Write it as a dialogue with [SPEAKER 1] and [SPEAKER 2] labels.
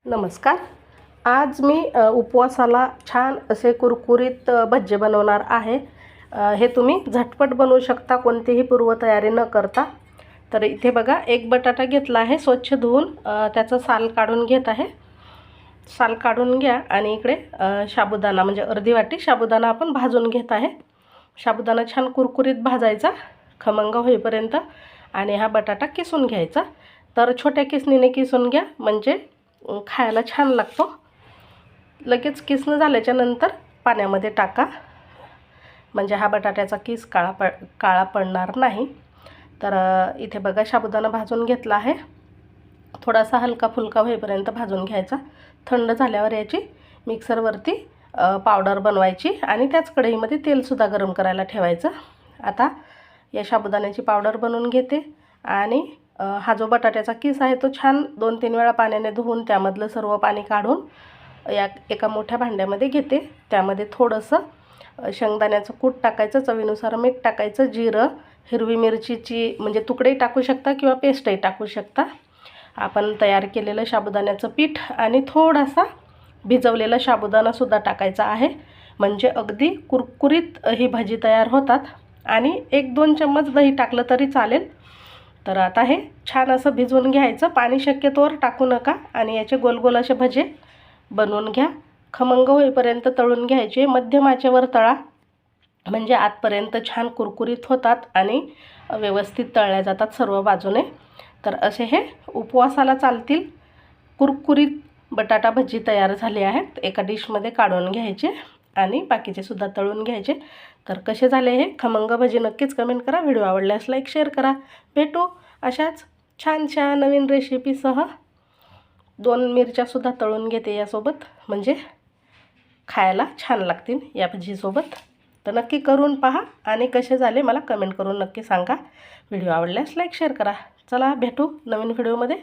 [SPEAKER 1] नमस्कार. आज मी उपवासाला छान असे कुरकुरीत भज्जे बनवणार आहे. हे तुम्ही झटपट बनवू शकता कोणतीही पूर्वतयारी न करता. तर इथे बघा, एक बटाटा घेतला आहे, स्वच्छ धुवून त्याचं साल काढून घेत आहे. साल काढून घ्या. आणि इकडे साबुदाणा म्हणजे अर्धी वाटी साबुदाणा आपण भाजून घेत आहे. साबुदाणा छान कुरकुरीत भाजायचा खमंग होईपर्यंत. आणि हा बटाटा किसून घ्यायचा. तर छोट्या किसणीने किसून घ्या, म्हणजे खायला छान लागतो. लगेच किसणं झाल्याच्या नंतर पाण्यामध्ये टाका, म्हणजे हा बटाट्याचा किस काळा पडणार नाही. तर इथे बघा, साबुदाणा भाजून घेतला आहे. थोडासा हलका फुलका होईपर्यंत भाजून घ्यायचा. थंड झाल्यावर याची मिक्सरवरती पावडर बनवायची आणि त्याच कढईमध्ये तेलसुद्धा गरम करायला ठेवायचं. आता या साबुदाण्याची पावडर बनवून घेते. आणि हा जो बटाट्याचा किस आहे तो छान 2-3 वेळा पाण्याने धुवून त्यामधलं सर्व पाणी काढून एका मोठ्या भांड्यामध्ये घेते. त्यामध्ये थोडंसं शेंगदाण्याचं कूट टाकायचं, चवीनुसार मीठ टाकायचं, जिरं, हिरवी मिरचीची म्हणजे तुकडे टाकू शकता किंवा पेस्टही टाकू शकता. आपण तयार केलेलं साबुदाण्याचं पीठ आणि थोडासा भिजवलेला साबुदाणासुद्धा टाकायचा आहे, म्हणजे अगदी कुरकुरीत ही भाजी तयार होतात. आणि 1-2 चम्मच दही टाकलं तरी चालेल. तर आता हे छान असं भिजवून घ्यायचं. पाणी शक्यतोवर टाकू नका. आणि याचे गोल असे भजे बनवून घ्या. खमंग होईपर्यंत तळून घ्यायचे. मध्यम आचेवर तळा, म्हणजे आतपर्यंत छान कुरकुरीत होतात आणि व्यवस्थित तळल्या जातात सर्व बाजूने. तर असे हे उपवासाला चालतील कुरकुरीत बटाटा भजी तयार झाले आहेत. एका डिशमध्ये काढून घ्यायचे आणि बाकीचे सुद्धा तळून घ्यायचे. तर कसे झाले हे खमंग भजी नक्कीच कमेंट करा. व्हिडिओ आवडल्यास लाईक शेअर करा. भेटू अशाच छानशा नवीन रेसिपीसह. 2 मिरच्यासुद्धा तळून घेते यासोबत, म्हणजे खायला छान लागतील या भजीसोबत. तर नक्की करून पहा आणि कसे झाले मला कमेंट करून नक्की सांगा. व्हिडिओ आवडल्यास लाईक शेअर करा. चला भेटू नवीन व्हिडिओमध्ये.